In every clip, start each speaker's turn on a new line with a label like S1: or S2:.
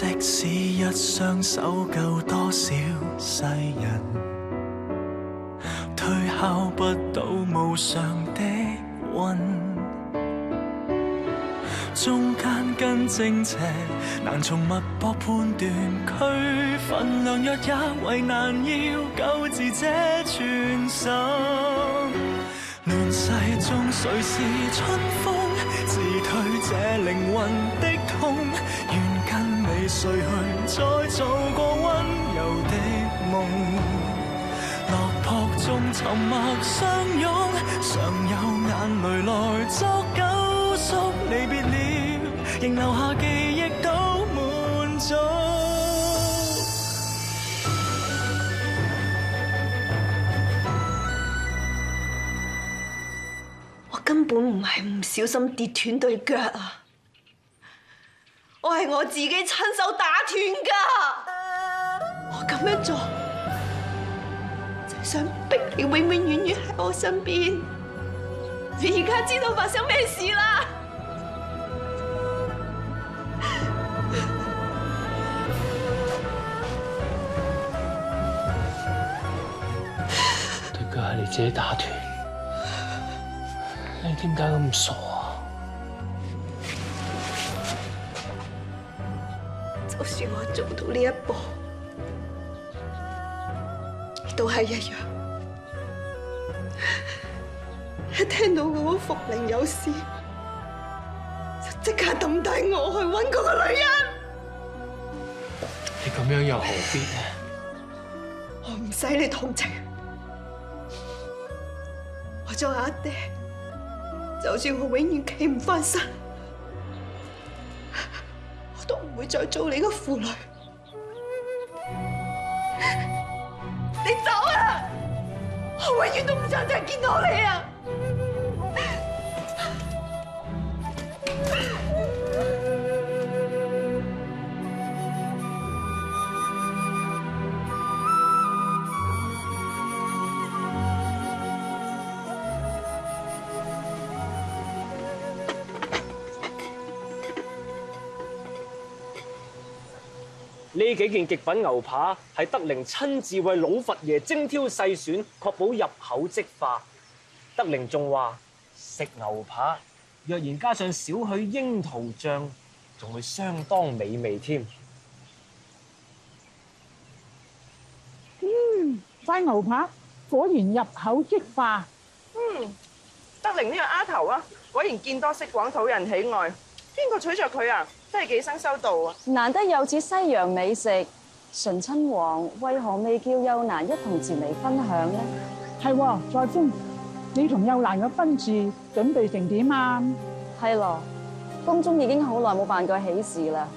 S1: 即使一雙手救多少世人，推敲不到無常的運。中間跟正邪難從脈搏判斷，區分量弱也為難，要救治這全心。亂世中誰是春風？自退這靈魂的痛，願跟你睡去，再做個溫柔的夢。落魄中沉默相擁，常有眼淚來作救贖。離別了，仍留下記憶都滿足。
S2: 我根本唔係唔小心跌斷對腳啊！我係我自己親手打斷㗎。我咁樣做就係想逼你永永遠遠喺我身邊。你而家知道發生咩事啦？
S3: 對腳係你自己打斷，你點解咁傻啊？
S2: 就算我做到呢一步，都係一樣。一聽到我福靈有事，就即刻抌低我去揾嗰個女人。
S3: 你咁樣又何必呢？
S2: 我唔使你同情。我做阿爹，就算我永遠企唔翻身，我都唔會再做你個婦女。你走啊！我永遠都唔想再見到你啊！
S4: 呢幾件極品牛扒係德齡親自為老佛爺精挑細選，確保入口即化。德齡仲話食牛扒若然加上少許櫻桃醬，仲會相當美味添。
S5: 塊牛扒果然入口即化。
S6: 德齡呢個丫頭啊，果然見多識廣，討人喜愛。邊個娶着佢啊？真係幾生修道啊！
S7: 難得有此西洋美食，醇親王為何未叫幼蘭一同前嚟分享呢？
S5: 係喎，在風，你同幼蘭嘅婚事準備成點啊？
S7: 係咯，宮中已經好耐冇辦過喜事啦。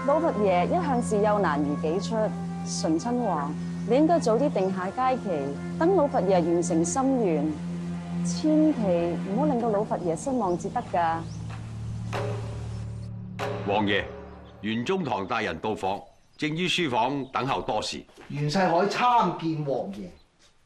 S7: 老佛爺一向視幼蘭如己出，醇親王，你應該早啲定下佳期，等老佛爺完成心願，千祈唔好令到老佛爺失望至得㗎。
S8: 王爺，袁中堂大人到訪，正於書房等候多時。
S9: 袁世凱參見王爺。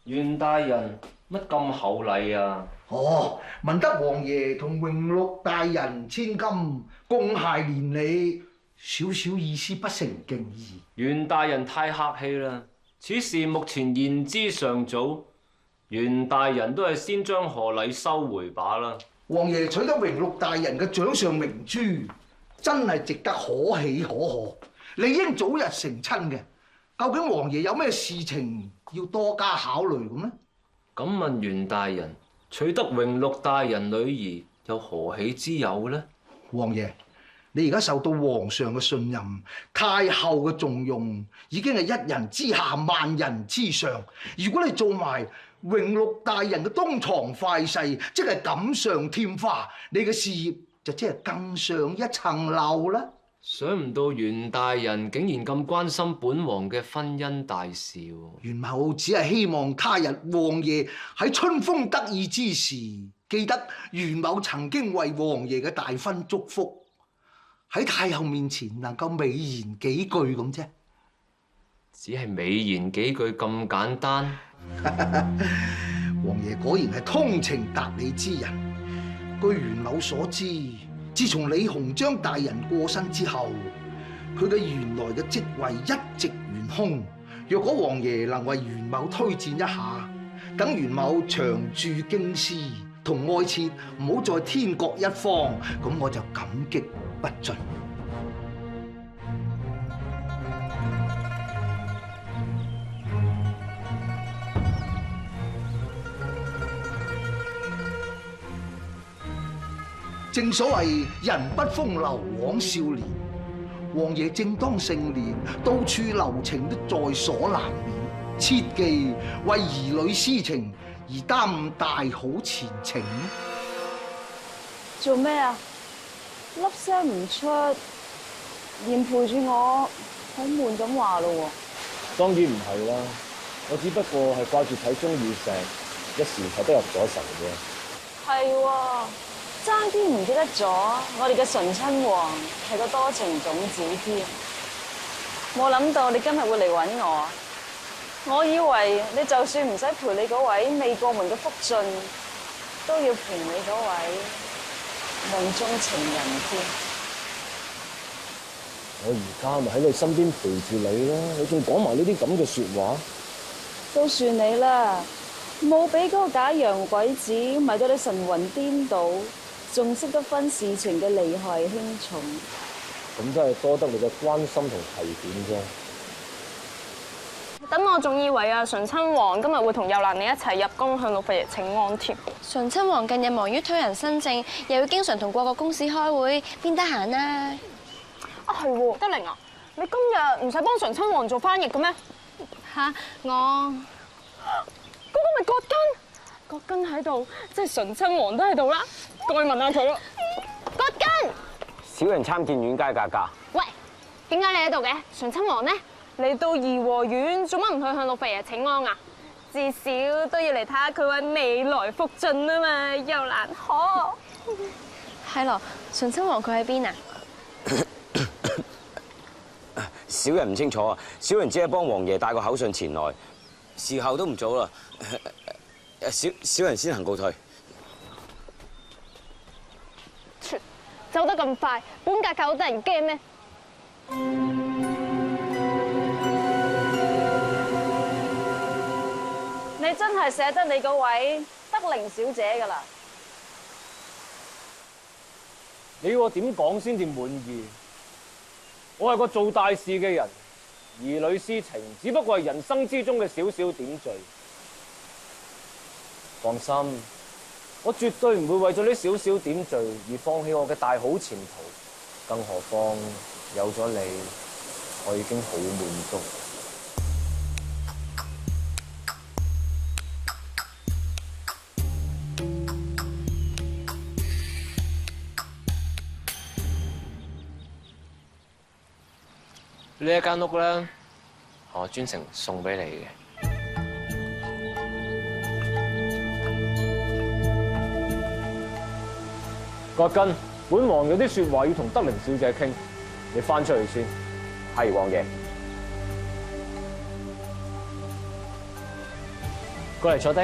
S3: 袁大人乜咁厚禮啊？
S9: 哦，聞得王爺同榮祿大人千金，共諧連理，少少意思不成敬意。
S3: 袁大人太客氣啦，此事目前言之尚早，袁大人都係先將賀禮收回罷啦。
S9: 王爺取得榮祿大人嘅掌上明珠，真係值得可喜可賀，理應早日成親嘅。究竟王爺有咩事情要多加考慮咁呢？
S3: 咁問袁大人，取得榮祿大人女兒有何喜之有呢？
S9: 王爺，你而家受到皇上嘅信任，太后嘅重用，已經係一人之下萬人之上。如果你做埋榮祿大人嘅東床快婿，即係錦上添花，你嘅事業就即係更上一層樓啦。
S3: 想唔到袁大人竟然咁關心本王嘅婚姻大事。
S9: 袁某只係希望他日王爺喺春風得意之時，記得袁某曾經為王爺嘅大婚祝福，喺太后面前能夠美言幾句咁啫。
S3: 只係美言幾句咁簡單？
S9: 王爺果然係通情達理之人。據袁某所知，自從李鴻章大人過身之後，佢嘅原來嘅職位一直懸空。若果王爺能為袁某推薦一下，等袁某長駐京師，同愛妾唔好再天各一方，咁我就感激不盡。正所謂人不風流枉少年，王爺正當盛年，到處留情都在所難免。切忌為兒女私情而耽誤大好前程。
S7: 做咩啊？粒聲唔出，嫌陪住我好悶咁話咯喎。
S4: 當然唔係啦，我只不過係掛住睇鐘乳石，一時睇得入咗神啫。
S7: 係喎，爭啲唔記得咗，我哋嘅醇親王係個多情種子添。冇諗到你今日會嚟揾我。我以為你就算唔使陪你嗰位未過門嘅福晉，都要陪你嗰位夢中情人添。
S4: 我而家咪喺你身邊陪住你咯，你仲講埋呢啲咁嘅説話？
S7: 都算你啦，冇俾嗰個假洋鬼子迷到你神魂顛倒，仲識得分事情嘅利害輕重。
S4: 咁真係多得你嘅關心同提點啫。
S10: 等我仲以為醇親王今日會同幼蘭你一齊入宮向老佛爺請安添。
S11: 醇親王近日忙於推人新政，又要經常同各個公使開會，邊得閒啊？
S10: 係喎，德齡啊，你今日唔使幫醇親王做翻譯嘅咩？
S11: 嚇，我
S10: 嗰個咪葛根，葛根喺度，即係醇親王都喺度啦，過去問下佢咯。葛根，
S12: 小人參見阮家格格。
S10: 喂，點解你喺度嘅？醇親王呢？嚟到頤和園，做乜唔去向老佛爺請安啊？至少都要嚟睇下佢位未來福晉啊嘛，又難可。
S11: 係咯，醇親王佢喺邊啊？
S12: 小人唔清楚啊，小人只係幫王爺帶個口信前來，時候都唔早啦。小人先行告退。
S10: 走得咁快，本格格好得人驚咩？
S7: 你真係捨得你嗰位德齡小姐㗎啦！
S4: 你要我點講先至滿意？我係個做大事嘅人，兒女私情只不過係人生之中嘅小小點綴。放心，我絕對唔會為咗呢少少點綴而放棄我嘅大好前途。更何況有咗你，我已經好滿足。
S3: 呢一間屋咧，我專程送俾你嘅。
S4: 葛根，本王有啲説話要同德齡小姐傾，你翻出去先。
S12: 係王爺，
S4: 過嚟坐低。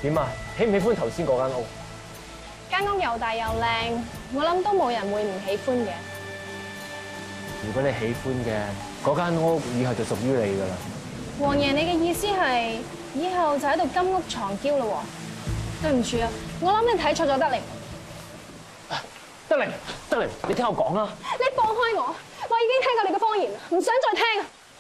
S4: 點啊？喜唔喜歡頭先嗰間屋？
S10: 間屋又大又靚，我諗都冇人會唔喜歡嘅。
S4: 如果你喜歡嘅，嗰間屋以後就屬於你㗎啦。
S10: 王爺，你嘅意思係以後就喺度金屋藏嬌咯喎？對唔住啊，我諗你睇錯咗德齡。
S4: 德齡，你聽我講啊！
S10: 你放開我！我已經聽過你嘅謊言，唔想再聽。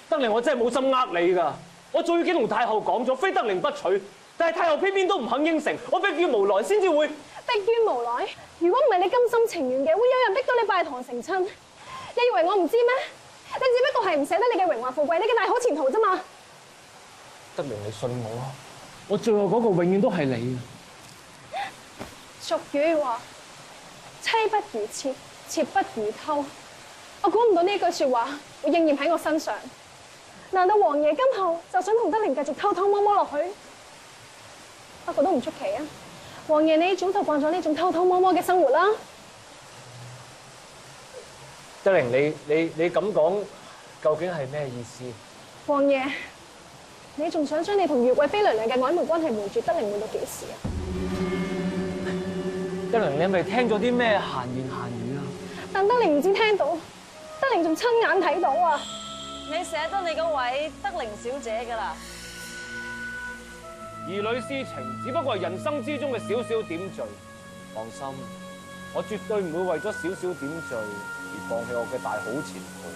S4: 德齡，我真係冇心呃你㗎。我早已經同太后講咗，非德齡不娶。但係太后偏偏都唔肯應承，我迫於無奈先至會。
S10: 迫於無奈？如果唔係你甘心情願嘅，會有人逼到你拜堂成親？你以為我唔知咩？你只不過係唔捨得你嘅榮華富貴，你嘅大好前途啫嘛。
S4: 德齡，你信我啊！我最後嗰個永遠都係你。
S10: 俗語話：妻不如妾，妾不如偷。我估唔到呢句説話會應驗喺我身上。難道王爺今後就想同德齡繼續偷偷摸摸落去？不過都唔出奇啊！王爺你早就慣咗呢種偷偷摸摸嘅生活啦。
S4: 德齡，你咁講究竟係咩意思？
S10: 王爺，你仲想將你同月貴妃娘娘嘅曖昧關係瞞住德齡瞞到幾時啊？
S4: 德齡，你係咪聽咗啲咩閒言閒語啊？
S10: 但德玲唔知聽到，德玲仲親眼睇到啊！
S7: 你捨得你嗰位德玲小姐㗎啦。
S4: 兒女私情只不過係人生之中嘅少少點綴。放心，我絕對唔會為咗少少點綴而放棄我嘅大好前途。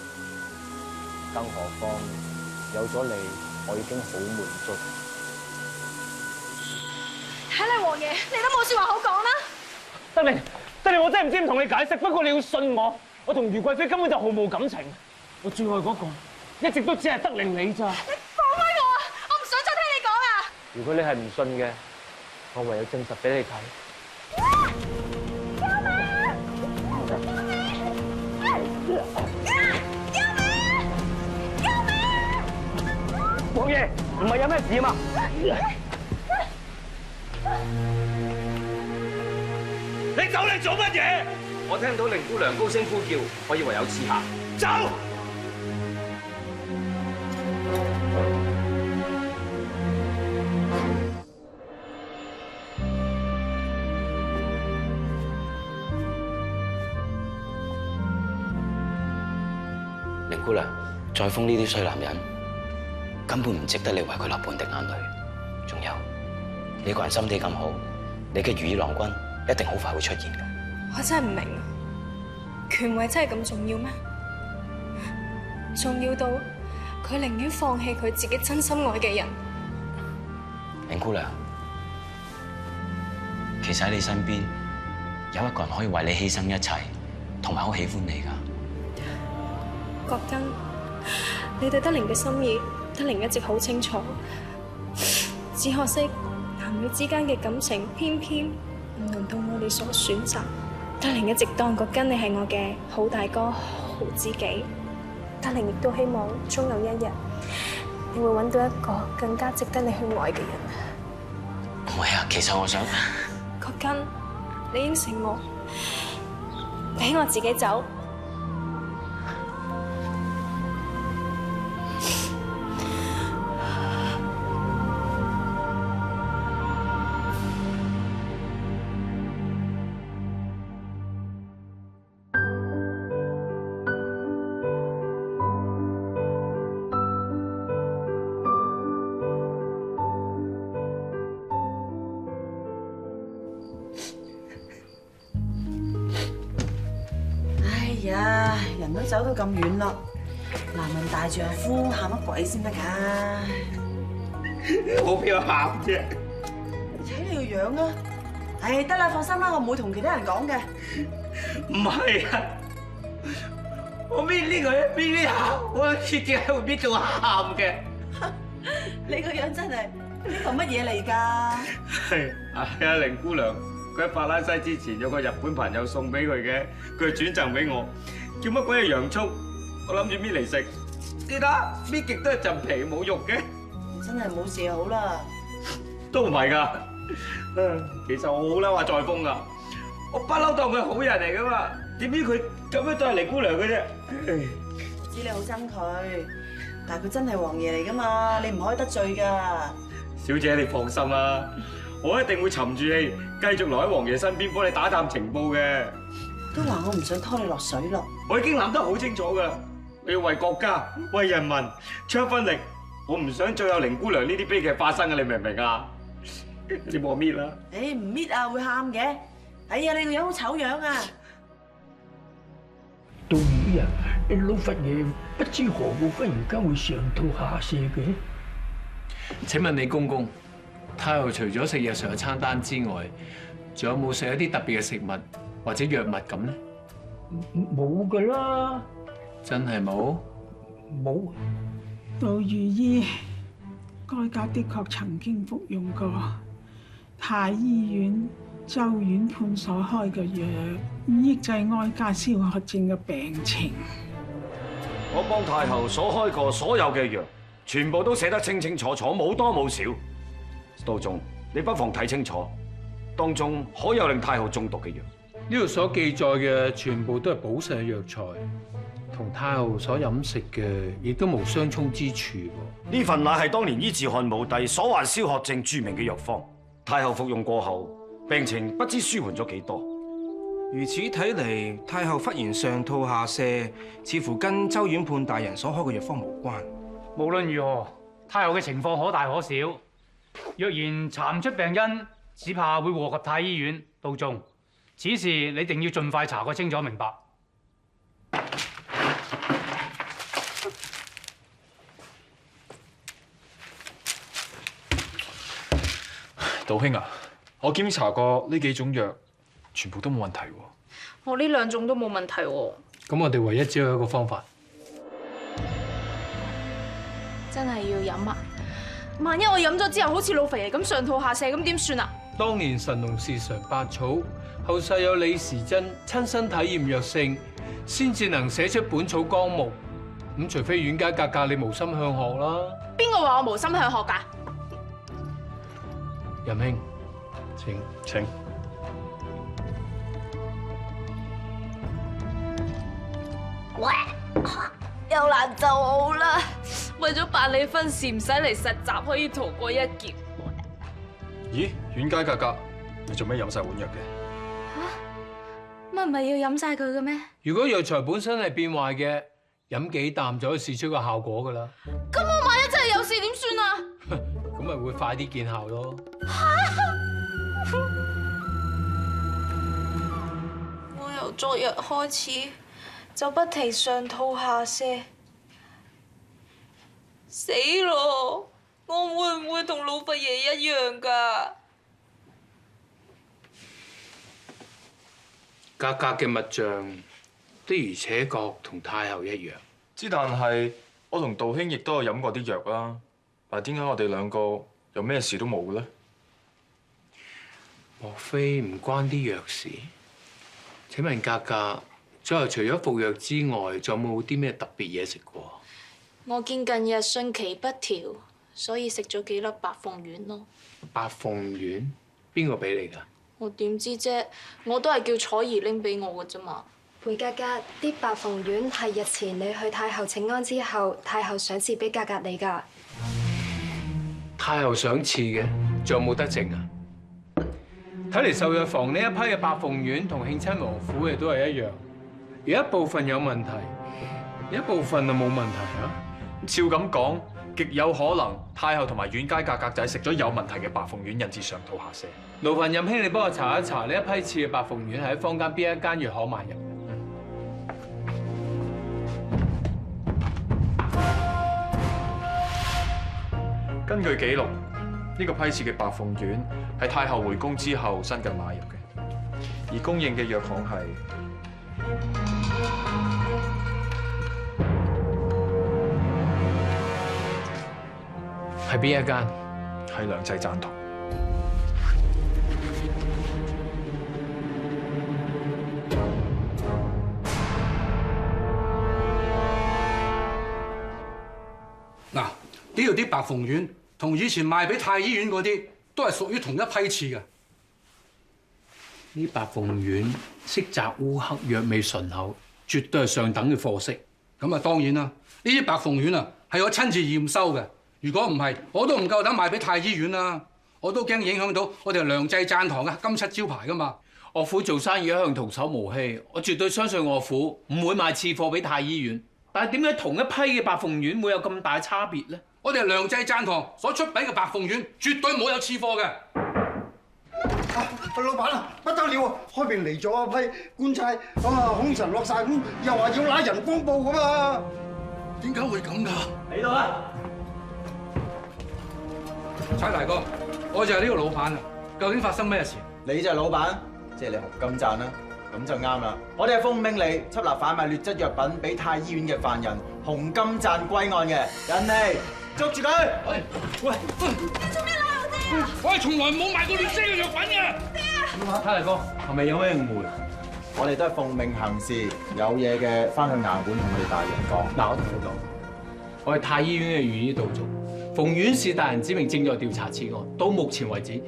S4: 更何況有咗你，我已經好滿足。
S10: 睇嚟王爺，你都冇説話好講啦。
S4: 德玲，我真係唔知點同你解釋，不過你要信我，我同余貴妃根本就毫無感情。我最愛嗰個，一直都只係德玲你咋。
S10: 你放開我啊！我唔想再聽你講啊！
S4: 如果你係唔信嘅，我唯有證實俾你睇。王爺，唔係有咩事嘛？
S13: 你走嚟做乜嘢？我聽到凌姑娘高聲呼叫，我以為有刺客。走！
S12: 凌姑娘，再封呢啲衰男人，根本唔值得你為佢流半滴眼淚。仲有，你個人心地咁好，你嘅如意郎君一定好快會出現嘅。
S10: 我真係唔明，權位真係咁重要咩？重要到佢寧願放棄佢自己真心愛嘅人。
S12: 凌姑娘，其實喺你身邊有一個人可以為你犧牲一切，同埋好喜歡你㗎。
S10: 國根，你對德玲嘅心意，德玲一直好清楚。只可惜男女之間嘅感情，偏偏唔輪到我哋所選擇。德玲一直當國根你係我嘅好大哥、好知己。德玲亦都希望終有一日，你會揾到一個更加值得你去愛嘅人。
S12: 唔係啊，其實我想，
S10: 國根，你應承我，俾我自己走。
S14: 人都走到咁遠啦，男人大丈夫喊乜鬼先得㗎？
S13: 我邊有喊啫？
S14: 睇你個樣啊！唉，得啦，放心啦，我唔會同其他人講嘅。
S13: 唔係啊，我搣呢個搣呢下，我設計係會搣到喊嘅。
S14: 你個樣真係呢個乜嘢嚟㗎？
S13: 係啊，凌姑娘，佢喺法蘭西之前有個日本朋友送俾佢嘅，佢轉贈俾我。叫乜鬼嘢洋葱？我諗住搣嚟食，你睇搣極都係陣皮冇肉嘅。
S14: 真係冇事好啦。
S13: 都唔係㗎，其實我好嬲話再封㗎，我不嬲當佢好人嚟㗎嘛，點知佢咁樣對凌姑娘嘅啫。
S14: 我知你好憎佢，但係佢真係王爺嚟㗎嘛，你唔可以得罪㗎。
S13: 小姐你放心啦，我一定會沉住氣，繼續留喺王爺身邊幫你打探情報嘅。
S14: 都話我唔想拖你落水咯。
S13: 我已經諗得好清楚㗎啦，我要為國家、為人民出一分力，我唔想再有凌姑娘呢啲悲劇發生嘅，你明唔明啊？你幫我搣啦！
S14: 誒唔搣啊會喊嘅。哎呀，你個樣好醜樣啊！
S15: 道宇啊，老佛爺不知何故忽然間會上吐下瀉嘅？
S16: 請問李公公，太后除咗食日常嘅餐單之外，仲有冇食一啲特別嘅食物或者藥物咁呢？
S15: 冇㗎啦，
S16: 真係冇？
S15: 冇。
S5: 杜如意，該家的確曾經服用過太醫院、周院判所開嘅藥，以抑制哀家燒渴症嘅病情。
S17: 我幫太后所開過所有嘅藥，全部都寫得清清楚楚，冇多冇少。道宗，你不妨睇清楚，當中可有令太后中毒嘅藥。
S16: 呢度所記載嘅全部都係補世藥材，同太后所飲食嘅亦都無相沖之處。
S17: 呢份乃係當年醫治漢武帝所患燒渴症著名嘅藥方，太后服用過後，病情不知舒緩咗幾多。
S18: 如此睇嚟，太后忽然上吐下瀉，似乎跟周院判大人所開嘅藥方無關。
S19: 無論如何，太后嘅情況可大可小。若然查唔出病因，只怕會禍及太醫院。道眾，此事你一定要盡快查個清楚明白。
S20: 道兄啊，我檢查過呢幾種藥，全部都冇問題喎。
S10: 我呢2種都冇問題喎。
S16: 咁我哋唯一只有一個方法，
S10: 真係要飲啊！萬一我飲咗之後好似老肥爺咁上吐下瀉，咁點算啊？
S16: 當年神農氏嘗百草，後世有李時珍親身體驗藥性，先至能寫出《本草綱目》。咁除非阮家格格你無心向學啦。
S10: 邊個話我無心向學㗎？
S16: 任兄，請。
S10: 喂，有難就好啦，為咗辦理婚事唔使嚟實習，可以逃過一劫。
S20: 咦，阮家格格，你做咩飲晒碗藥嘅？
S10: 乜唔係要飲晒佢嘅咩？
S16: 如果藥材本身係變壞嘅，飲幾啖就可以試出個效果㗎啦。
S10: 咁我萬一真係有事點算啊？
S16: 咁咪會快啲見效咯。
S10: 我由昨日開始就不停上吐下瀉，死咯！我會唔會同老佛爺一樣㗎？
S16: 格格嘅脈象的而且確同太后一樣。
S20: 之但係我同道兄亦都有飲過啲藥啦，但係點解我哋兩個有咩事都冇嘅咧？
S16: 莫非唔關啲藥事？請問格格，最後除咗服藥之外，仲有冇啲咩特別嘢食過？
S10: 我見近日順其不調，所以食咗幾粒白鳳丸咯。
S16: 白鳳丸？邊個俾你㗎？
S10: 我點知啫？我都係叫楚兒拎俾我㗎啫嘛。
S21: 梅格格，啲白鳳丸係日前你去太后請安之後，太后賞賜俾格格你㗎。
S16: 太后賞賜嘅，仲有冇得剩啊？睇嚟壽藥房呢一批嘅白鳳丸同慶親王府嘅都係一樣，有一部分有問題，有一部分就冇問題啊。
S20: 照咁講，極有可能太后同埋阮家格格仔食咗有問題嘅白鳳丸，引致上吐下瀉。
S16: 勞煩任兄，你幫我查一查呢一批次嘅白鳳丸係喺坊間邊一間藥行買入嘅。
S20: 根據記錄，呢個批次嘅白鳳丸係太后回宮之後新近買入嘅，而供應嘅藥行
S16: 係邊一間？
S20: 係良濟贊堂。
S22: 嗱，呢度啲白鳳丸同以前賣俾太醫院嗰啲都係屬於同一批次嘅。
S16: 呢白鳳丸色澤烏黑，藥味醇厚，絕對係上等嘅貨色。
S22: 咁啊，當然啦，呢啲白鳳丸啊係我親自驗收嘅。如果唔係，我都唔夠膽賣俾太醫院啦。我都驚影響到我哋良濟贊堂嘅金漆招牌噶嘛。
S16: 岳父做生意一向童叟無欺，我絕對相信岳父唔會賣次貨俾太醫院。但係點解同一批嘅白鳳丸會有咁大差別咧？
S22: 我哋良濟贊堂所出品嘅白鳳丸絕對冇有次貨嘅。
S9: 老闆啊，不得了啊！開明嚟咗一批官差，咁啊凶神落晒咁，又話要拉人封報噶嘛？
S22: 點解會咁㗎？
S4: 喺度啊！
S22: 蔡大哥，我就係呢個老闆啊！究竟發生咩事？
S23: 你就係老闆，即係你紅金贊啦，咁就啱啦。我哋係奉命你緝拿販賣劣質藥品俾太醫院嘅犯人紅金贊歸案嘅，人嚟捉住佢！喂，
S10: 做咩拉我哋啊？
S22: 我係從來冇賣過劣質嘅藥品嘅。
S16: 太大哥，係咪有咩誤會？
S23: 我哋都係奉命行事，有嘢嘅翻去衙門同我哋大人講。
S16: 嗱，我同你講，我係太醫院嘅御醫道眾。奉院士大人之命，正在調查此案。到目前為止，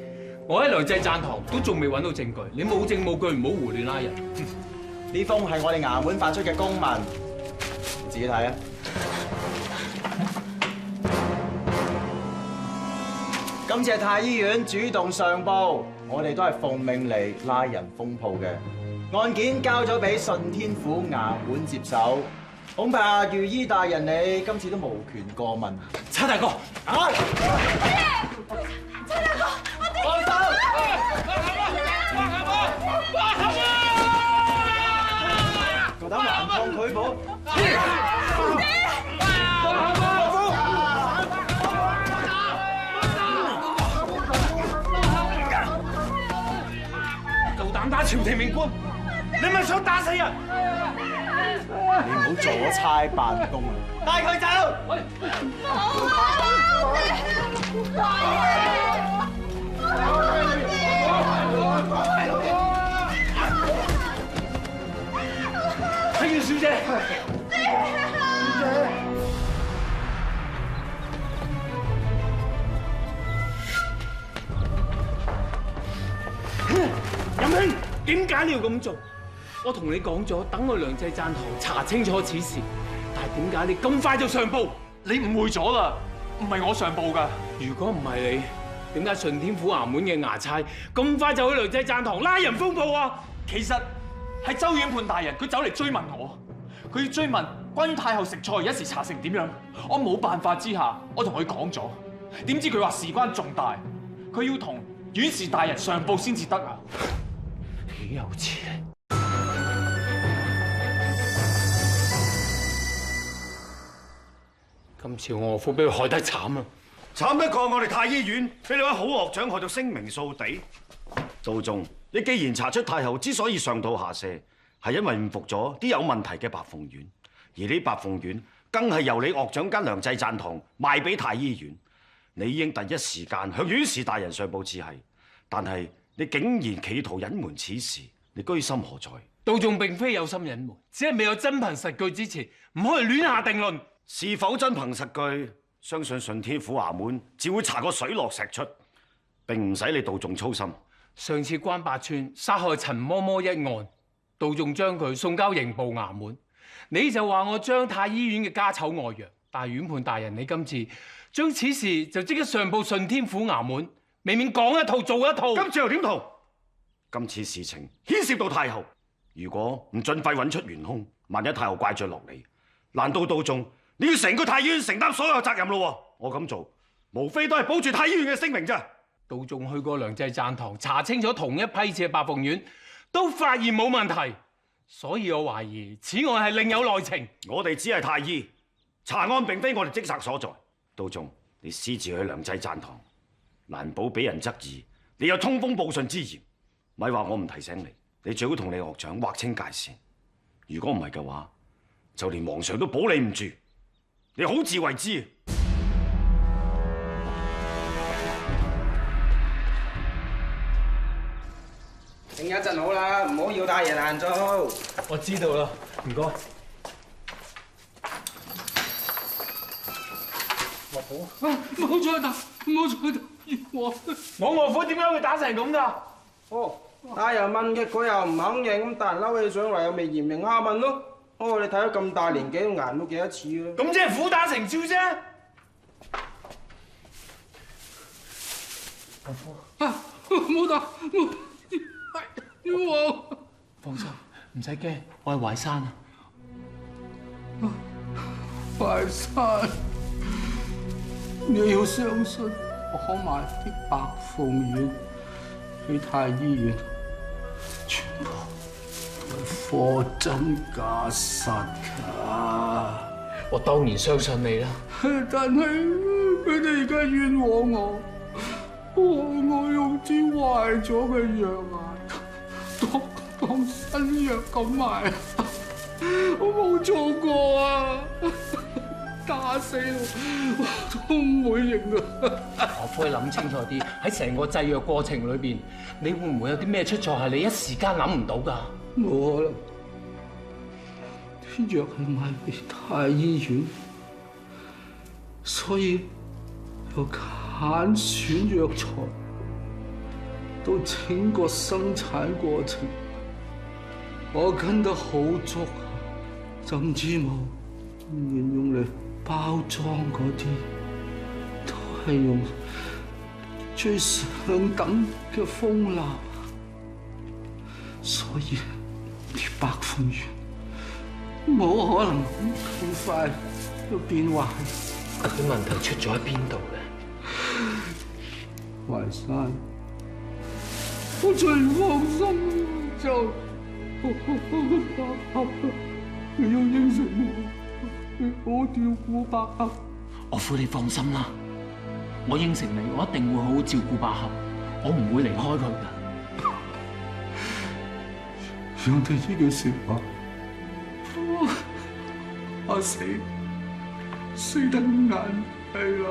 S16: 我喺良濟贊堂都仲未揾到證據。你冇證冇據，唔好胡亂拉人。
S23: 呢封係我哋衙門發出嘅公文，你自己睇啊。今次係太醫院主動上報，我哋都係奉命嚟拉人封鋪嘅。案件交咗俾順天府衙門接手，恐怕御醫大人你今次都無權過問。
S4: 差大哥，
S23: 啊！
S10: 差大哥，
S23: 放手！夠膽橫抗拒捕！
S4: 夠膽打朝廷命官，你咪想打死人？
S23: 你唔好阻差辦公啊！帶佢走！
S4: 睇見小姐。任兄，點解你要咁做？我同你講咗，等我良濟贊堂查清楚此事，但係點解你咁快就上報？
S20: 你誤會咗啦，唔係我上報㗎。
S4: 如果唔係你，點解順天府衙門嘅衙差咁快就去良濟贊堂拉人封報啊？
S20: 其實係周院判大人，佢走嚟追問我，佢要追問關於太后食菜一時查成點樣。我冇辦法之下，我同佢講咗，點知佢話事關重大，佢要同院士大人上報先至得啊！
S4: 豈有此理！今次我岳父俾佢害得慘啊！
S17: 慘得過我哋太醫院俾你位好學長害到聲名掃地。道宗，你既然查出太后之所以上吐下瀉，係因為誤服咗啲有問題嘅白鳳丸，而呢白鳳丸更係由你岳長間良濟贊堂賣俾太醫院，你應第一時間向院士大人上報至係，但係你竟然企圖隱瞞此事，你居心何在？
S4: 道宗並非有心隱瞞，只係未有真憑實據之前，唔可以亂下定論。
S17: 是否真憑實據？相信順天府衙門自會查個水落石出，並唔使你道眾操心。
S4: 上次關八村殺害陳嬤嬤一案，道眾將佢送交刑部衙門，你就話我將太醫院嘅家醜外揚，但係院判大人你今次將此事就即刻上報順天府衙門，未免講一套做一套。
S17: 今次又點同？今次事情牽涉到太后，如果唔盡快揾出元兇，萬一太后怪罪落嚟，難道道眾你要成個太醫院承擔所有責任咯？我咁做，無非都係保住太醫院嘅聲名啫。
S4: 道眾去過良濟贊堂，查清楚同一批次嘅白鳳丸，都發現冇問題，所以我懷疑此案係另有內情。
S17: 我哋只係太醫，查案並非我哋職責所在。道眾，你私自去良濟贊堂，難保俾人質疑你有通風報信之嫌。咪話我唔提醒你，你最好同你岳長劃清界線。如果唔係嘅話，就連皇上都保你唔住。你好自為之。
S18: 停一陣好啦，唔好要大爺難做。
S4: 我知道啦，唔該。岳父，
S22: 唔好再打，唔好再打我。
S4: 我岳父點解會打成咁㗎？
S18: 哦，大人問嘅佢又唔肯認，咁大人嬲起上嚟又未嚴明下問咯。哦，你睇咗咁大年紀都捱到幾多次啦？
S4: 咁即係苦打成招啫。岳父，
S22: 唔好打，我
S4: 放心，唔使驚，我係淮山啊。
S22: 淮山，你要相信我可買啲白鳳丸去太醫院，全部貨真價實㗎。
S4: 我當然相信你啦。
S22: 但係佢哋而家冤枉我，我用啲壞咗嘅藥啊，當新藥咁賣，我冇做過啊！打死我都唔會認啊！
S4: 岳父，你諗清楚啲，喺成個製藥過程裏邊，你會唔會有啲咩出錯係你一時間諗唔到㗎？
S22: 冇可能，啲藥係賣俾太醫院，所以由揀選藥材到整個生產過程，我跟得好足啊！甚至冇連用嚟包裝嗰啲，都係用最上等嘅蜂蠟，所以啲白鳳園冇可能咁快就變壞。
S16: 佢問題出咗喺邊度咧？
S22: 淮山，我最放心就我個百合，你要應承我照顧百合。
S20: 岳父，你放心啦，我應承你，我一定會好好照顧百合，我唔會離開佢噶。
S22: 用第呢句説話，我死得眼係啦。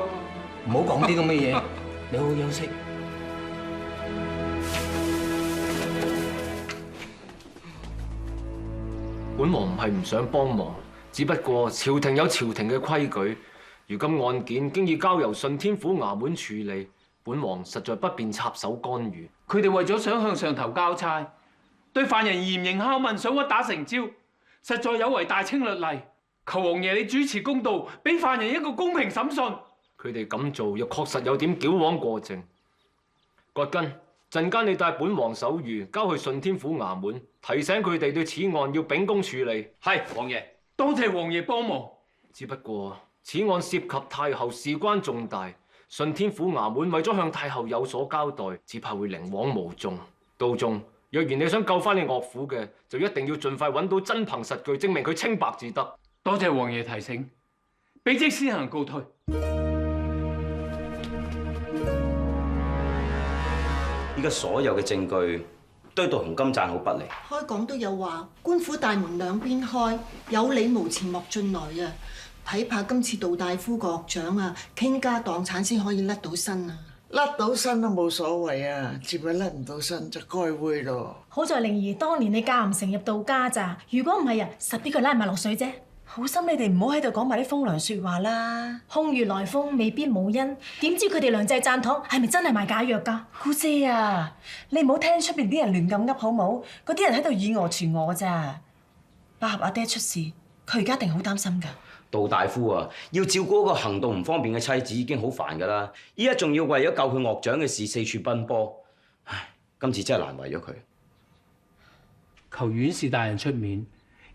S12: 唔好講啲咁嘅嘢，你好好休息。
S3: 本王唔係唔想幫忙，只不過朝廷有朝廷嘅規矩。如今案件經已交由順天府衙門處理，本王實在不便插手干預。
S16: 佢哋為咗想向上頭交差，對犯人嚴刑拷問，想屈打成招，實在有違大清律例。求王爺你主持公道，俾犯人一個公平審訊。
S3: 佢哋咁做又確實有點矯枉過正。葛根，陣間你帶本王手諭交去順天府衙門，提醒佢哋對此案要秉公處理。
S20: 係，王爺。
S16: 多謝王爺幫忙。
S3: 只不過此案涉及太后，事關重大，順天府衙門為咗向太后有所交代，只怕會寧枉毋縱。道中，若然你想救翻你岳父嘅，就一定要盡快揾到真憑實據，證明佢清白至得。
S16: 多謝王爺提醒，卑職先行告退。
S12: 依家所有嘅證據都對洪金贊好不利。
S1: 開講都有話，官府大門兩邊開，有理無錢莫進來啊！睇怕今次杜大夫個學長啊，傾家蕩產先可以甩到身啊！
S2: 甩到身都冇所謂啊，只係甩唔到身就該會咯。
S6: 好在靈兒當年你嫁唔成入道家咋，如果唔係啊，實俾佢拉埋落水啫。
S14: 好心你哋唔好喺度講埋啲風涼説話啦。
S6: 空穴來風未必冇因，點知佢哋梁濟贊堂係咪真係賣假藥㗎？
S14: 姑姐啊，你唔好聽出邊啲人亂咁噏好冇？嗰啲人喺度以訛傳訛咋。百合阿爹出事，佢而家一定好擔心㗎。
S12: 杜大夫啊，要照顧一個行動唔方便嘅妻子已經好煩㗎啦，依家仲要為咗救佢岳長嘅事四處奔波，唉，今次真係難為咗佢。
S16: 求院士大人出面，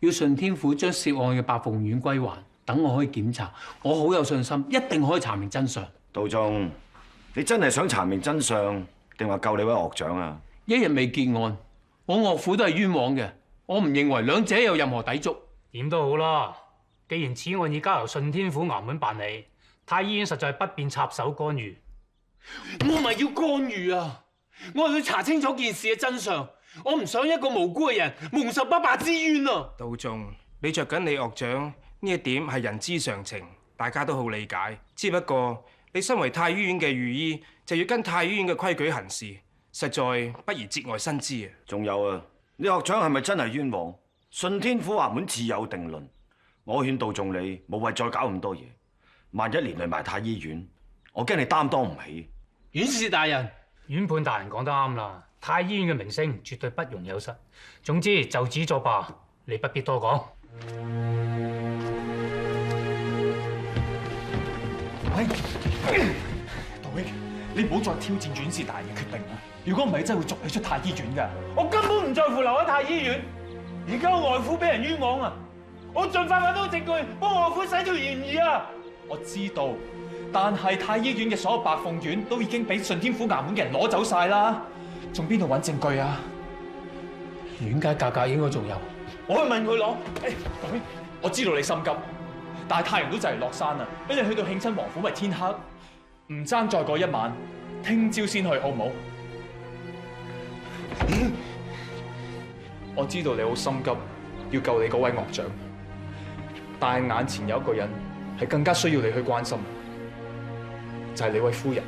S16: 要順天府將涉案嘅白鳳丸歸還，等我可以檢查，我好有信心，一定可以查明真相。
S17: 道中，你真係想查明真相，定話救你位岳長啊？
S16: 一日未結案，我岳父都係冤枉嘅，我唔認為兩者有任何抵觸。
S19: 點都好啦。既然此案已交由順天府衙門辦理，太醫院實在不便插手干預。
S16: 我唔係要干預啊，我係要查清楚件事嘅真相。我唔想一個無辜嘅人蒙受不白之冤啊！
S24: 道中，你着緊你岳長呢一點係人之常情，大家都好理解。只不過你身為太醫院嘅御醫，就要跟太醫院嘅規矩行事，實在不宜節外生枝啊！
S17: 仲有啊，你岳長係咪真係冤枉？順天府衙門自有定論。我勸道中你無謂再搞咁多嘢，萬一連累埋太醫院，我驚你擔當唔起。
S19: 院士大人，院判大人講得啱啦，太醫院嘅名聲絕對不容有失。總之就此作罷，你不必多講。
S20: 喂，杜煒，你唔好再挑戰院士大人嘅決定啦！如果唔係，真係會逐你出太醫院㗎。
S16: 我根本唔在乎留喺太醫院，而家我外父俾人冤枉啊！我盡快揾到證據，幫我外父洗脫嫌疑啊！
S20: 我知道，但係太醫院嘅所有白鳳丸都已經俾順天府衙門嘅人攞走晒啦，仲邊度揾證據啊？
S16: 院街價格應該仲有，
S20: 我去問佢攞。杜煒，我知道你心急，但係太陽都就嚟落山啦，俾你去到慶親王府咪天黑，唔爭再過一晚，聽朝先去好唔好？我知道你好心急，要救你嗰位岳長。但係眼前有一個人係更加需要你去關心，就係你位夫人。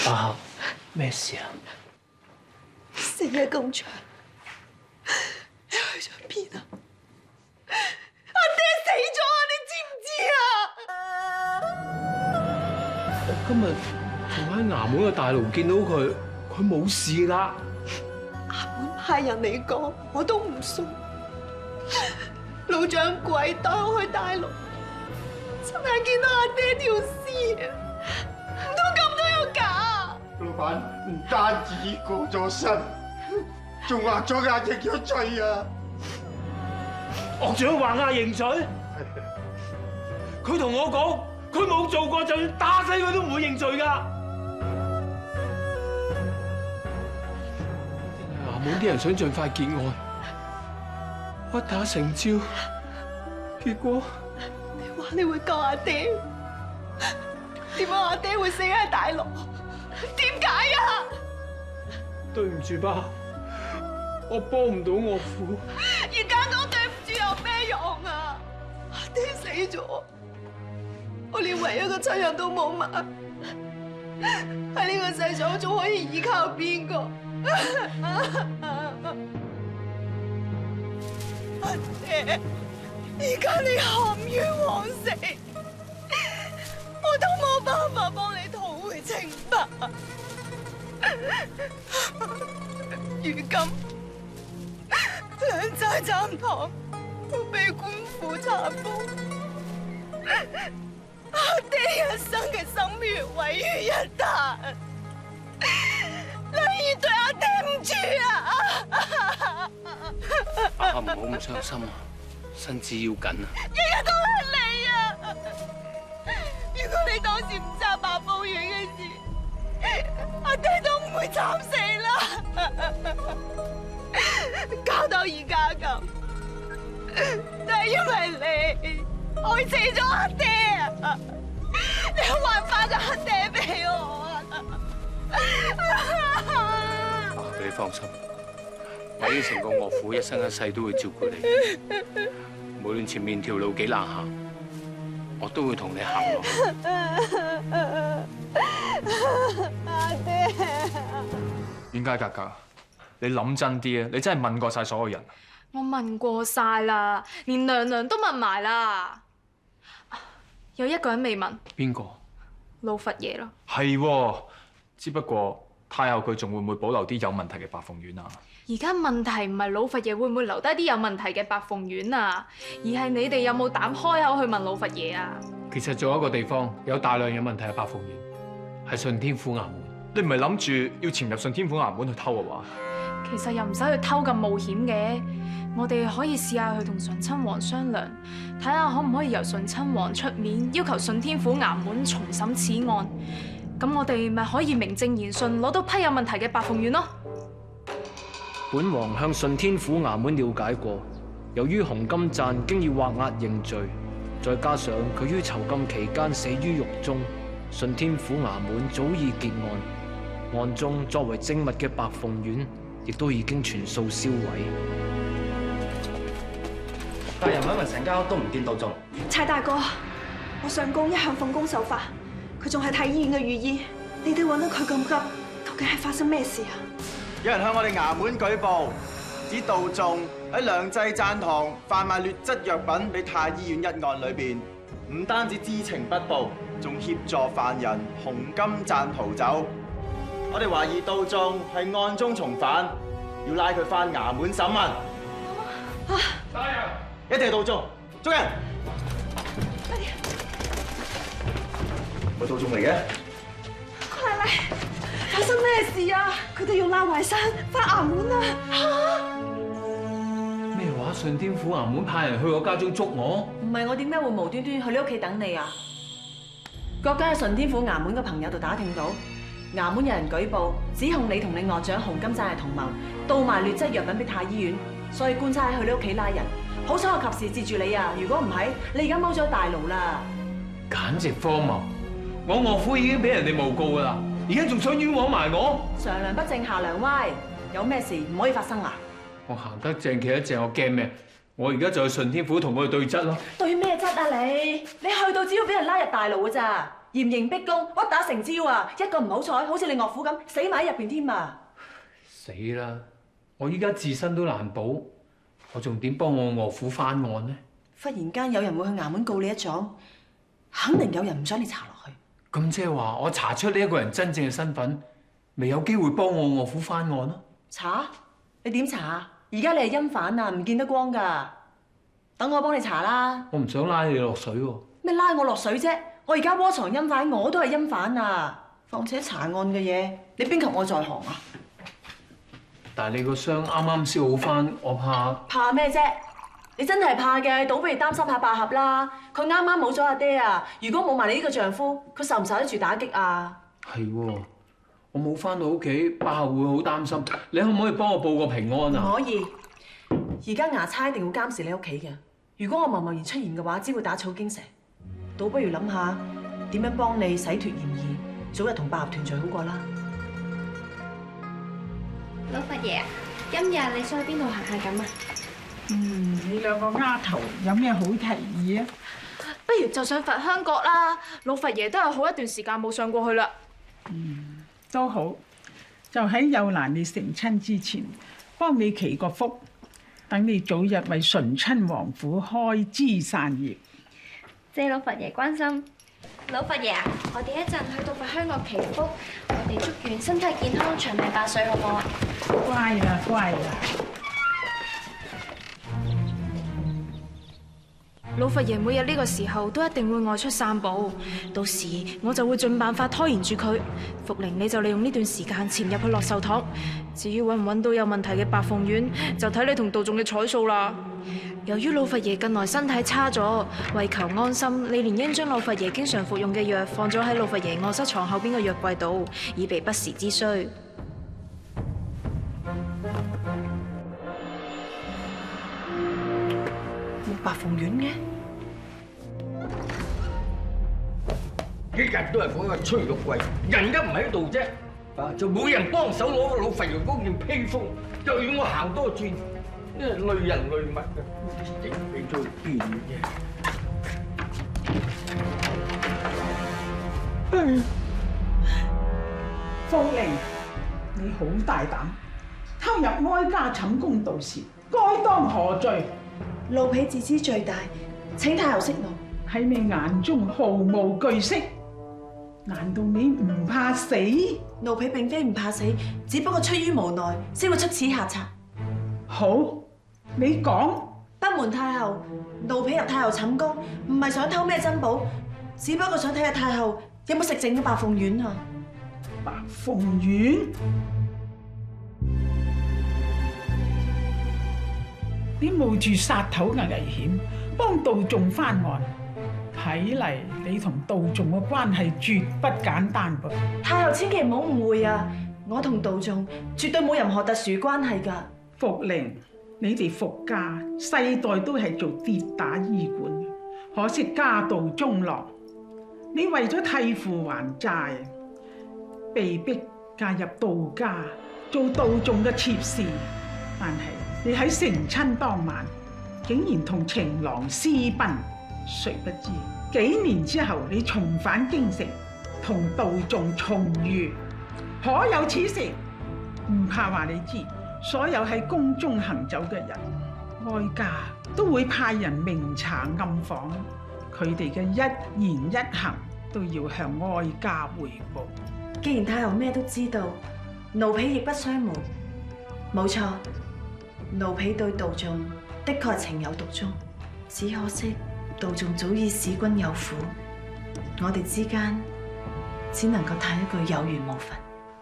S16: 百合，咩事啊？
S1: 死咗咁長，你去咗邊啊？阿爹死咗啊！你知唔知啊？
S16: 我今日仲喺衙門嘅大爐見到佢，佢冇事㗎。
S1: 衙門派人嚟講，我都唔信。老掌櫃帶我去大陸，親眼見到阿爹條屍啊！唔通咁都要假？
S22: 老闆唔單止過咗身，仲話咗阿認咗罪啊！
S4: 岳長話阿認罪，佢同我講，佢冇做過，就算打死佢都唔會認罪㗎。
S16: 衙門啲人想盡快結案，屈打成招，結果
S1: 你話你會救阿爹，點解阿爹會死喺大陸？點解啊？
S16: 對唔住爸，我幫唔到岳父。
S1: 而家講對唔住有咩用啊？阿爹死咗，我連唯一嘅親人都冇埋，喺呢個世上我仲可以依靠邊個？阿爹，而家你含冤枉死，我都冇辦法幫你討回清白。如今兩寨站堂都被官府查封，阿爹一生嘅心血毀於一旦，兩兒對阿爹唔住啊！
S24: 爸唔好咁傷心啊，身子要緊啊！
S1: 日日都係你啊！如果你當時唔揸白鳳丸嘅事，阿爹都唔會慘死啦！搞到而家咁，就係因為你害死咗阿爹啊！你還翻個阿爹俾我啊！
S24: 你放心，我應承過岳父一生一世都會照顧你，無論前面條路幾難行，我都會同你行落去。
S1: 阿爹，
S20: 冤家格格，你諗真啲啊！你真係問過晒所有人。
S10: 我問過晒啦，連娘娘都問埋啦。有一個人未問，
S20: 邊個？
S10: 老佛爺咯。
S20: 係喎，只不過太后佢仲會唔會保留啲有問題嘅白鳳丸啊？
S10: 而家問題唔係老佛爺會唔會留低啲有問題嘅白鳳丸啊，而係你哋有冇膽開口去問老佛爺啊？
S16: 其實仲有一個地方有大量有問題嘅白鳳丸，係順天府衙門。
S20: 你唔係諗住要潛入順天府衙門去偷嘅話？
S10: 其實又唔使去偷咁冒險嘅，我哋可以試下去同順親王商量，睇下可唔可以由順親王出面要求順天府衙門重審此案。咁我哋咪可以名正言順攞到批有問題嘅白鳳丸咯。
S3: 本王向順天府衙門了解過，由於洪金贊經已劃押認罪，再加上佢於囚禁期間死於獄中，順天府衙門早已結案，案中作為證物嘅白鳳丸亦都已經全數銷毀。
S7: 大人問成間屋都唔見道眾。
S8: 柴大哥，我上公一向奉公守法，佢仲係太醫院嘅御醫，你哋揾到佢咁急，究竟係發生咩事啊？
S23: 有人向我哋衙門舉報，指道眾喺良濟贊堂販賣劣質藥品俾太醫院一案裏邊，唔單止知情不報，仲協助犯人洪金贊逃走。我哋懷疑道眾係案中從犯，要拉佢返衙門審問。
S16: 大人，
S23: 一定係道眾，捉人！係道眾嚟嘅。
S8: 快嚟！發生咩事啊？佢哋要拉壞山返衙門啊！
S16: 咩話？順天府衙門派人去我家中捉我？
S14: 唔係，我點解會無端端去你屋企等你啊？國家喺順天府衙門嘅朋友度打聽到，衙門有人舉報，指控你同你岳長洪金贊係同謀，盜賣劣質藥品俾太醫院，所以官差去你屋企拉人。好彩我及時截住你啊！如果唔係，你而家踎咗喺大牢啦！
S16: 簡直荒謬！我岳父已經俾人哋誣告噶啦，而家仲想冤枉埋我？
S14: 上梁不正下梁歪，有咩事唔可以發生啊？
S16: 我行得正企得正，我驚咩？我而家就去順天府同佢哋對質咯。
S14: 對咩質啊你？你去到只要俾人拉入大牢噶咋？嚴刑逼供，屈打成招啊！一個唔好彩，好似你岳父咁，死埋喺入邊添啊！
S16: 死啦！我依家自身都難保，我仲點幫我岳父翻案呢？
S14: 忽然間有人會去衙門告你一狀，肯定有人唔想你查落去。
S16: 咁即係話，我查出呢一個人真正嘅身份，未有機會幫我岳父翻案咯？
S14: 查？你點查啊？而家你係陰犯啊，唔見得光㗎。等我幫你查啦。
S16: 我唔想拉你落水喎。
S14: 咩拉我落水啫？我而家窩藏陰犯，我都係陰犯啊！況且查案嘅嘢，你邊及我在行啊？
S16: 但係你個傷啱啱先好翻，我怕。
S14: 怕咩啫？你真係怕嘅，倒不如擔心下百合啦。佢啱啱冇咗阿爹啊！如果冇埋你呢個丈夫，佢受唔受得住打擊啊？
S16: 係喎，我冇翻到屋企，百合會好擔心。你可唔可以幫我報個平安啊？
S14: 唔可以。而家衙差一定會監視你屋企嘅。如果我貿貿然出現嘅話，只會打草驚蛇。倒不如諗下點樣幫你洗脫嫌疑，早日同百合團聚好過啦。
S21: 老佛爺，今日你想去邊度行下咁啊？
S22: 你兩個丫頭有咩好提議啊？
S5: 不如就上佛香閣啦，老佛爺都有好一段時間冇上過去啦。
S22: 都好，就喺幼蘭你成親之前，幫你祈個福，等你早日為醇親王府開枝散葉。
S21: 謝老佛爺關心。老佛爺啊，我哋一陣去到佛香閣祈福，我哋祝願身體健康、長命百歲，好唔好啊？
S22: 乖啦，乖啦。
S5: 老佛爺每日呢個時候都一定會外出散步，到時我就會盡辦法拖延住佢。福靈你就利用呢段時間潛入去樂壽堂，至於揾唔揾到有問題嘅白鳳丸，就睇你同道眾嘅彩數啦。由於老佛爺近來身體差咗，為求安心，李蓮英將老佛爺經常服用嘅藥放咗喺老佛爺臥室床後邊嘅藥櫃度，以備不時之需。
S14: 冇白鳳丸嘅，
S11: 一日都係嗰個催肉櫃，人一唔喺度啫，就冇人幫手攞個老佛爺嗰件披風，就要我行多轉，因為累人累物嘅，整俾咗變嘅。
S22: 鳳玲，你好大膽，偷入哀家寢宮盜竊，該當何罪？
S14: 奴婢自知罪大，請太后息怒。
S22: 喺你眼中毫無懼色，難道你唔怕死？
S14: 奴婢並非唔怕死，只不過出於無奈，先會出此下策。
S22: 好，你講。
S14: 不瞞太后，奴婢入太后寢宮，唔係想偷咩珍寶，只不過想睇下太后有冇食剩嘅白鳳丸啊！
S22: 白鳳丸？你冒住殺頭嘅危險，幫道眾翻案，睇嚟你同道眾嘅關係絕不簡單噃。
S14: 太后千祈唔好誤會啊！我同道眾絕對冇任何特殊關係㗎。
S22: 福玲，你哋福家世代都係做跌打醫館，可惜家道中落。你為咗替父還債，被逼嫁入道家，做道眾嘅妾侍，但係你喺成親當晚，竟然同情郎私奔，誰不知幾年之後你重返京城，同道眾重遇，可有此事？唔怕話你知，所有喺宮中行走嘅人，哀家都會派人明查暗訪，佢哋嘅一言一行都要向哀家匯報。
S14: 既然太后咩都知道，奴婢亦不相瞞。冇錯，奴婢對道眾的確係情有獨鍾，只可惜道眾早已使君有婦，我哋之間只能夠嘆一句有緣無分。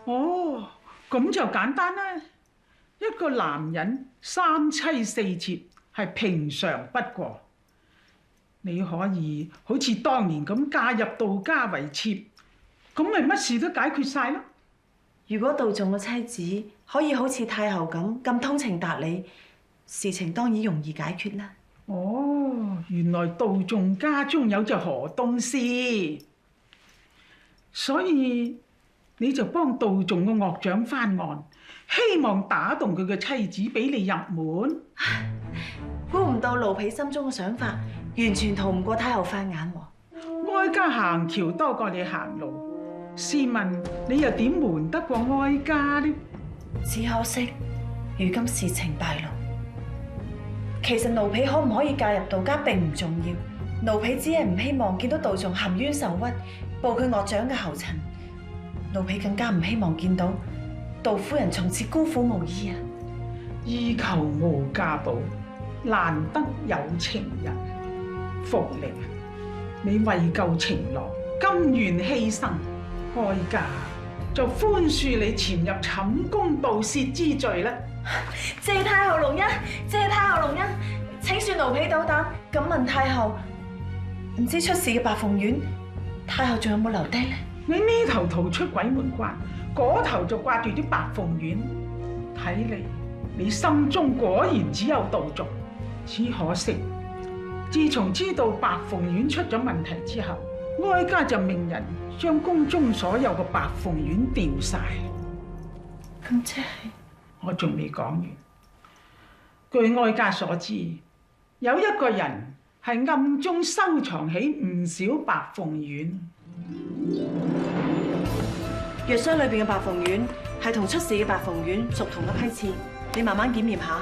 S22: 哦，咁就簡單啦。一個男人三妻四妾係平常不過，你可以好似當年咁嫁入道家為妾，咁咪乜事都解決晒咯。
S14: 如果道眾嘅妻子可以好似太后咁通情達理，事情當然容易解決啦。
S22: 哦，原來道眾家中有隻河東獅，所以你就幫道眾嘅岳丈翻案，希望打動佢嘅妻子俾你入門。
S14: 估唔到奴婢心中嘅想法，完全逃唔過太后法眼喎。
S22: 哀家行橋多過你行路，試問你又點瞞得過哀家呢？
S14: 只可惜，如今事情敗露。其實奴婢可唔可以嫁入道家並唔重要，奴婢只係唔希望見到道眾含冤受屈，步佢岳丈嘅後塵。奴婢更加唔希望見到道夫人從此孤苦無依啊！
S22: 依求無家寶，難得有情人，福靈，你為救情郎，甘願犧牲，哀家就寬恕你潛入寢宮盜竊之罪啦。
S8: 謝太后隆恩，謝太后隆恩，請恕奴婢斗膽。敢問太后，唔知出事嘅白鳳丸，太后仲有冇留低呢？
S22: 你呢頭逃出鬼門關，嗰頭就掛住啲白鳳丸，睇嚟你心中果然只有道俗。只可惜，自從知道白鳳丸出咗問題之後，哀家就命人將宮中所有嘅白鳳丸掉晒。
S8: 咁即係
S22: 我仲未講完。據哀家所知，有一個人係暗中收藏起唔少白鳳丸。
S14: 藥箱裏邊嘅白鳳丸係同出事嘅白鳳丸屬同一批次，你慢慢檢驗下。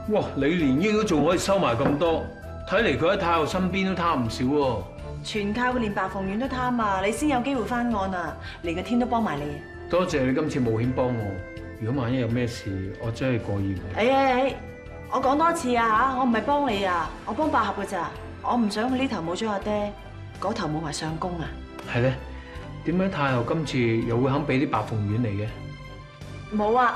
S16: 哇！李蓮英都仲可以收埋咁多，睇嚟佢喺太后身邊都貪唔少喎。
S14: 全靠佢連白鳳丸都貪啊！你先有機會翻案啊！連個天都幫埋你。
S16: 多謝你今次冒險幫我。如果萬一有咩事，我真係過意唔去。
S14: 我講多次啊嚇！我唔係幫你啊，我幫百合㗎咋。我唔想佢呢頭冇咗阿爹，嗰頭冇埋相公啊。
S16: 係咧？點解太后今次又會肯俾啲白鳳丸你嘅？
S14: 冇啊！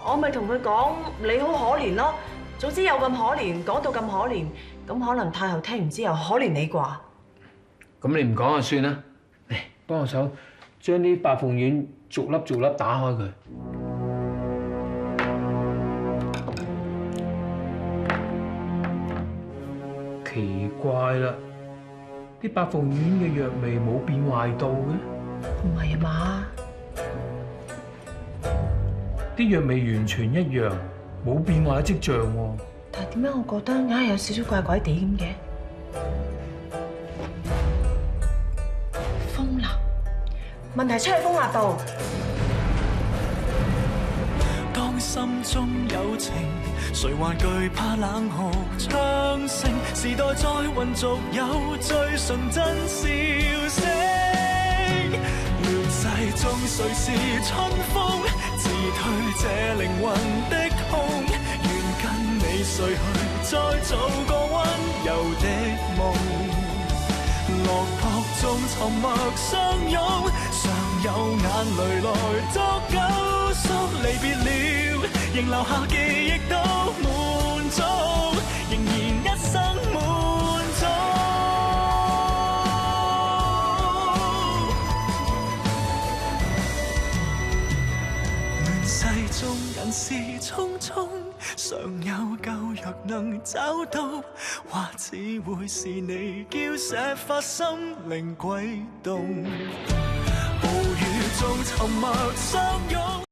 S14: 我咪同佢講你好可憐咯。總之有咁可憐，講到咁可憐，咁可能太后聽完之後可憐你啩？
S16: 咁你唔講就算啦。嚟幫我手將啲白鳳丸逐粒逐粒打開佢。奇怪啦，啲白鳳丸嘅藥味冇變壞到嘅。
S14: 唔係啊嘛？
S16: 啲藥味完全一樣，冇變壞嘅跡象喎。
S14: 但係點解我覺得硬係有少少怪怪地咁嘅？蜂蠟，問題出喺蜂蠟度。
S9: 當心中有情，誰還懼怕冷酷槍聲？時代再混濁，有最純真笑聲。亂世中誰是春風？自退這靈魂的空，願跟你睡去，再做個溫柔的夢。落魄中沉默相擁，常有眼淚來作救贖。離別了，仍留下記憶都滿足，仍然一生滿足。世中人事匆匆，常有舊藥能找到，或只會是你叫寫發心靈悸動，暴雨中沉默相擁。